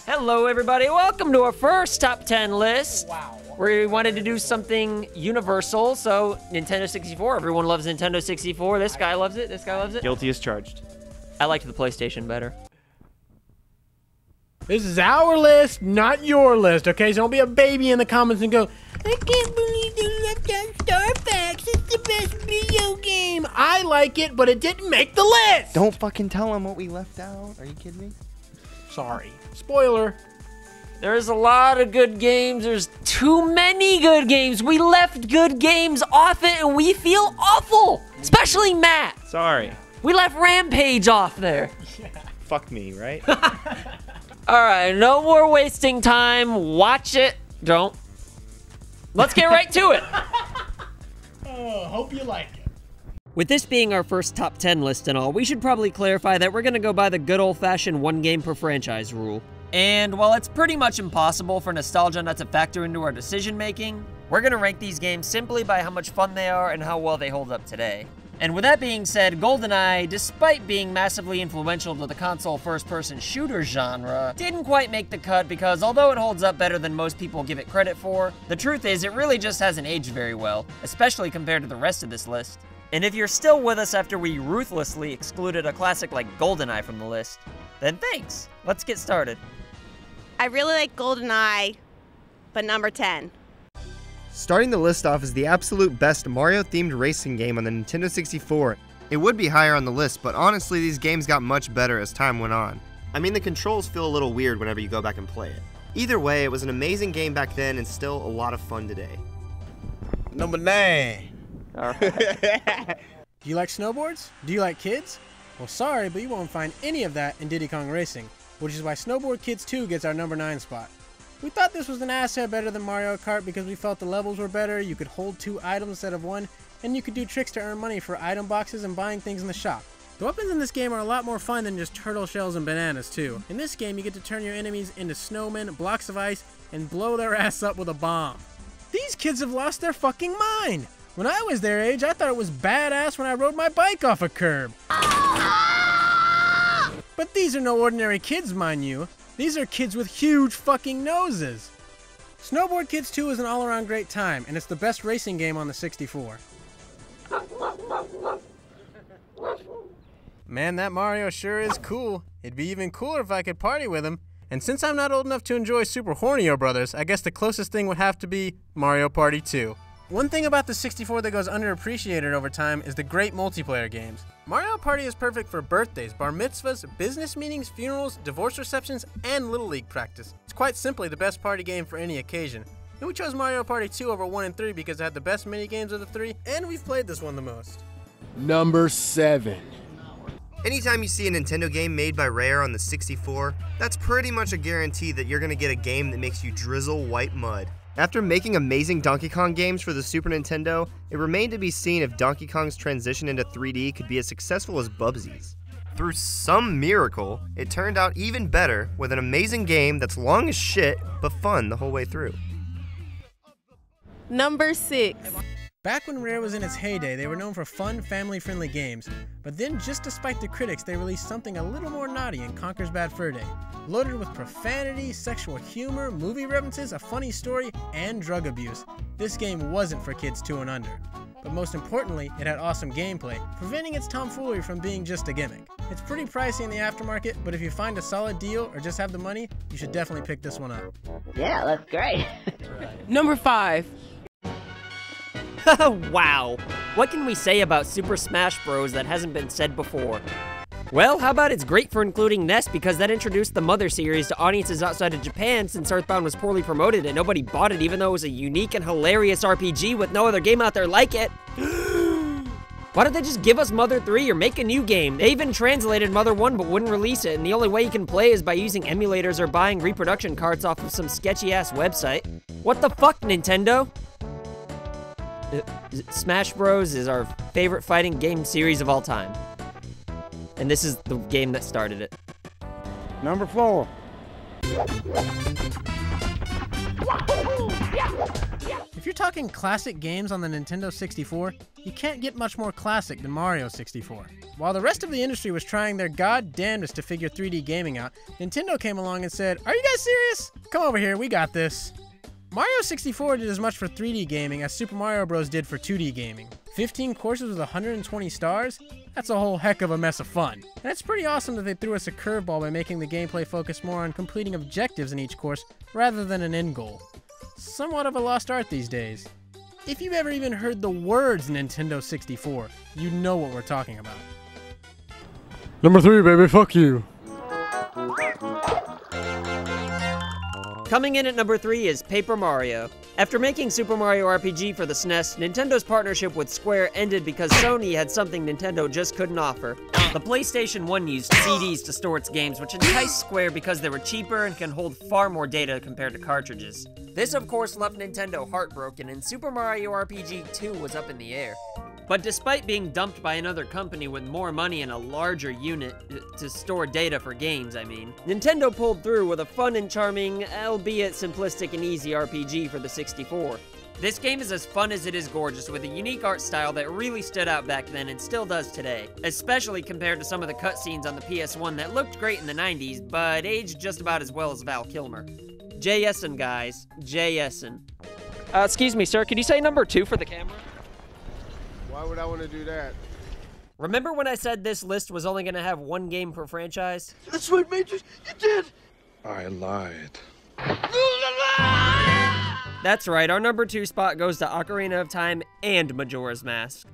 Hello, everybody. Welcome to our first top 10 list. Wow. We wanted to do something universal, so Nintendo 64. Everyone loves Nintendo 64. This guy loves it. This guy loves it. Guilty as charged. I liked the PlayStation better. This is our list, not your list, okay? So don't be a baby in the comments and go, I can't believe they left out Starfox. It's the best video game. I like it, but it didn't make the list. Don't fucking tell them what we left out. Are you kidding me? Sorry. Spoiler. There's a lot of good games. There's too many good games. We left good games off it, and we feel awful. Especially Matt. Sorry. We left Rampage off there. Fuck me, right? All right, no more wasting time. Watch it. Don't. Let's get right to it. Hope you like it. With this being our first top 10 list and all, we should probably clarify that we're gonna go by the good old-fashioned one game per franchise rule. And while it's pretty much impossible for nostalgia not to factor into our decision making, we're gonna rank these games simply by how much fun they are and how well they hold up today. And with that being said, GoldenEye, despite being massively influential to the console first-person shooter genre, didn't quite make the cut because although it holds up better than most people give it credit for, the truth is it really just hasn't aged very well, especially compared to the rest of this list. And if you're still with us after we ruthlessly excluded a classic like GoldenEye from the list, then thanks. Let's get started. I really like GoldenEye, but number 10. Starting the list off is the absolute best Mario-themed racing game on the Nintendo 64. It would be higher on the list, but honestly these games got much better as time went on. I mean, the controls feel a little weird whenever you go back and play it. Either way, it was an amazing game back then and still a lot of fun today. Number 9. All right. Do you like snowboards? Do you like kids? Well, sorry, but you won't find any of that in Diddy Kong Racing, which is why Snowboard Kids 2 gets our number 9 spot. We thought this was an asset better than Mario Kart because we felt the levels were better, you could hold 2 items instead of 1, and you could do tricks to earn money for item boxes and buying things in the shop. The weapons in this game are a lot more fun than just turtle shells and bananas too. In this game, you get to turn your enemies into snowmen, blocks of ice, and blow their ass up with a bomb. These kids have lost their fucking mind! When I was their age, I thought it was badass when I rode my bike off a curb. But these are no ordinary kids, mind you. These are kids with huge fucking noses. Snowboard Kids 2 is an all-around great time, and it's the best racing game on the 64. Man, that Mario sure is cool. It'd be even cooler if I could party with him. And since I'm not old enough to enjoy Super Hornio Brothers, I guess the closest thing would have to be Mario Party 2. One thing about the 64 that goes underappreciated over time is the great multiplayer games. Mario Party is perfect for birthdays, bar mitzvahs, business meetings, funerals, divorce receptions, and Little League practice. It's quite simply the best party game for any occasion. And we chose Mario Party 2 over 1 and 3 because it had the best minigames of the 3, and we've played this one the most. Number 7. Anytime you see a Nintendo game made by Rare on the 64, that's pretty much a guarantee that you're gonna get a game that makes you drizzle white mud. After making amazing Donkey Kong games for the Super Nintendo, it remained to be seen if Donkey Kong's transition into 3D could be as successful as Bubsy's. Through some miracle, it turned out even better with an amazing game that's long as shit, but fun the whole way through. Number 6. Back when Rare was in its heyday, they were known for fun, family-friendly games, but then just despite the critics, they released something a little more naughty in Conker's Bad Fur Day. Loaded with profanity, sexual humor, movie references, a funny story, and drug abuse. This game wasn't for kids 2 and under. But most importantly, it had awesome gameplay, preventing its tomfoolery from being just a gimmick. It's pretty pricey in the aftermarket, but if you find a solid deal or just have the money, you should definitely pick this one up. Yeah, that's great. Number 5. Wow. What can we say about Super Smash Bros. That hasn't been said before? Well, how about it's great for including NES because that introduced the Mother series to audiences outside of Japan since Earthbound was poorly promoted and nobody bought it even though it was a unique and hilarious RPG with no other game out there like it. Why don't they just give us Mother 3 or make a new game? They even translated Mother 1 but wouldn't release it, and the only way you can play is by using emulators or buying reproduction cards off of some sketchy-ass website. What the fuck, Nintendo? Smash Bros. Is our favorite fighting game series of all time. And this is the game that started it. Number 4. If If you're talking classic games on the Nintendo 64, you can't get much more classic than Mario 64. While the rest of the industry was trying their goddamnedest to figure 3D gaming out, Nintendo came along and said, "Are you guys serious? Come over here, we got this." Mario 64 did as much for 3D gaming as Super Mario Bros. Did for 2D gaming. 15 courses with 120 stars? That's a whole heck of a mess of fun. And it's pretty awesome that they threw us a curveball by making the gameplay focus more on completing objectives in each course rather than an end goal. Somewhat of a lost art these days. If you've ever even heard the words Nintendo 64, you know what we're talking about. Number 3, baby, fuck you. Coming in at number 3 is Paper Mario. After making Super Mario RPG for the SNES, Nintendo's partnership with Square ended because Sony had something Nintendo just couldn't offer. The PlayStation 1 used CDs to store its games, which enticed Square because they were cheaper and can hold far more data compared to cartridges. This of course left Nintendo heartbroken, and Super Mario RPG 2 was up in the air. But despite being dumped by another company with more money and a larger unit to store data for games, Nintendo pulled through with a fun and charming, albeit simplistic and easy RPG for the 64. This game is as fun as it is gorgeous, with a unique art style that really stood out back then and still does today, especially compared to some of the cutscenes on the PS1 that looked great in the 90s, but aged just about as well as Val Kilmer. JSN, guys. JSN. Excuse me, sir, could you say number 2 for the camera? Why would I want to do that? Remember when I said this list was only going to have one game per franchise? That's what made you did. I lied. That's right, our number 2 spot goes to Ocarina of Time and Majora's Mask.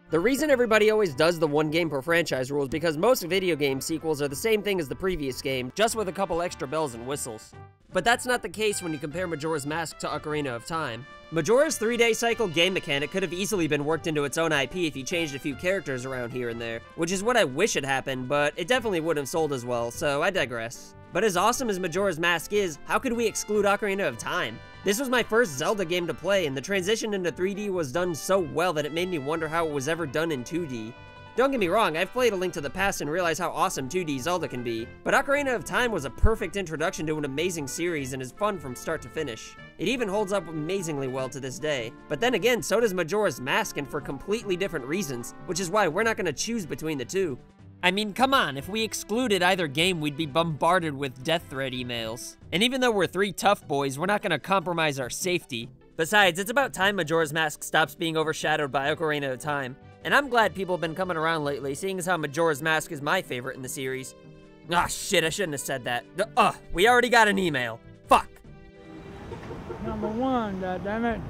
The reason everybody always does the one game per franchise rule is because most video game sequels are the same thing as the previous game, just with a couple extra bells and whistles. But that's not the case when you compare Majora's Mask to Ocarina of Time. Majora's 3-day cycle game mechanic could have easily been worked into its own IP if you changed a few characters around here and there, which is what I wish had happened, but it definitely wouldn't have sold as well, so I digress. But as awesome as Majora's Mask is, how could we exclude Ocarina of Time? This was my first Zelda game to play, and the transition into 3D was done so well that it made me wonder how it was ever done in 2D. Don't get me wrong, I've played A Link to the Past and realized how awesome 2D Zelda can be, but Ocarina of Time was a perfect introduction to an amazing series and is fun from start to finish. It even holds up amazingly well to this day. But then again, so does Majora's Mask, and for completely different reasons, which is why we're not gonna choose between the two. I mean, come on, if we excluded either game, we'd be bombarded with death threat emails. And even though we're 3 tough boys, we're not gonna compromise our safety. Besides, it's about time Majora's Mask stops being overshadowed by Ocarina of Time. And I'm glad people have been coming around lately, seeing as how Majora's Mask is my favorite in the series. Ah, shit, I shouldn't have said that. We already got an email. Fuck. Number 1, goddammit.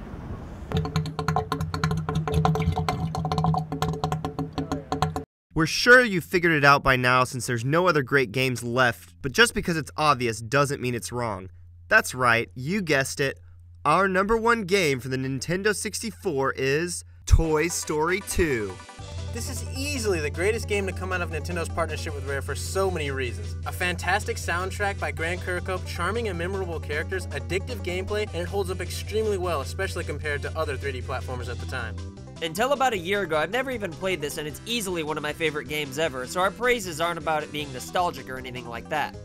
We're sure you figured it out by now since there's no other great games left, but just because it's obvious doesn't mean it's wrong. That's right, you guessed it. Our number 1 game for the Nintendo 64 is Toy Story 2. This is easily the greatest game to come out of Nintendo's partnership with Rare for so many reasons. A fantastic soundtrack by Grant Kirkhope, charming and memorable characters, addictive gameplay, and it holds up extremely well, especially compared to other 3D platformers at the time. Until about a year ago, I've never even played this, and it's easily one of my favorite games ever, so our praises aren't about it being nostalgic or anything like that.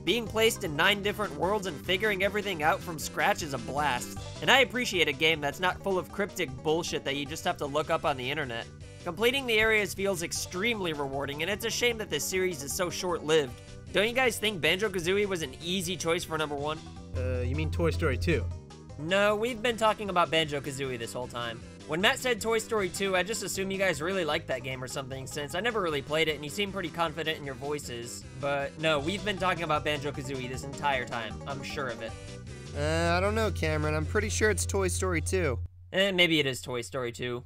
Being placed in 9 different worlds and figuring everything out from scratch is a blast, and I appreciate a game that's not full of cryptic bullshit that you just have to look up on the internet. Completing the areas feels extremely rewarding, and it's a shame that this series is so short-lived. Don't you guys think Banjo Kazooie was an easy choice for number 1? You mean Toy Story 2? No, we've been talking about Banjo Kazooie this whole time. When Matt said Toy Story 2, I just assumed you guys really liked that game or something, since I never really played it and you seem pretty confident in your voices. But no, we've been talking about Banjo Kazooie this entire time. I'm sure of it. I don't know, Cameron. I'm pretty sure it's Toy Story 2. Maybe it is Toy Story 2.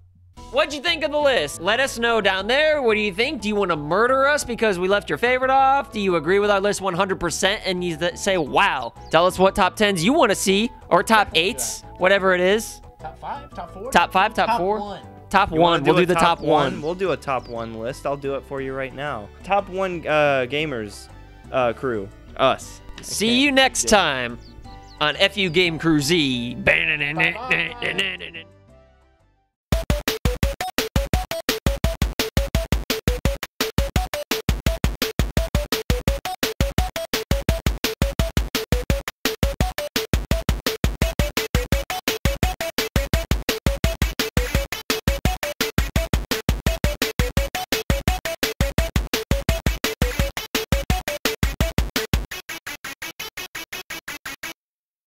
What'd you think of the list? Let us know down there. What do you think? Do you want to murder us because we left your favorite off? Do you agree with our list 100% and you say, wow? Tell us what top 10s you want to see, or top 8s, whatever it is. Top 5? Top 4? Top 5? Top 4? 1. Top 1. We'll do the top 1. We'll do a top 1 list. I'll do it for you right now. Top 1 gamers crew. Us. See you next time on FUgameCrue Z.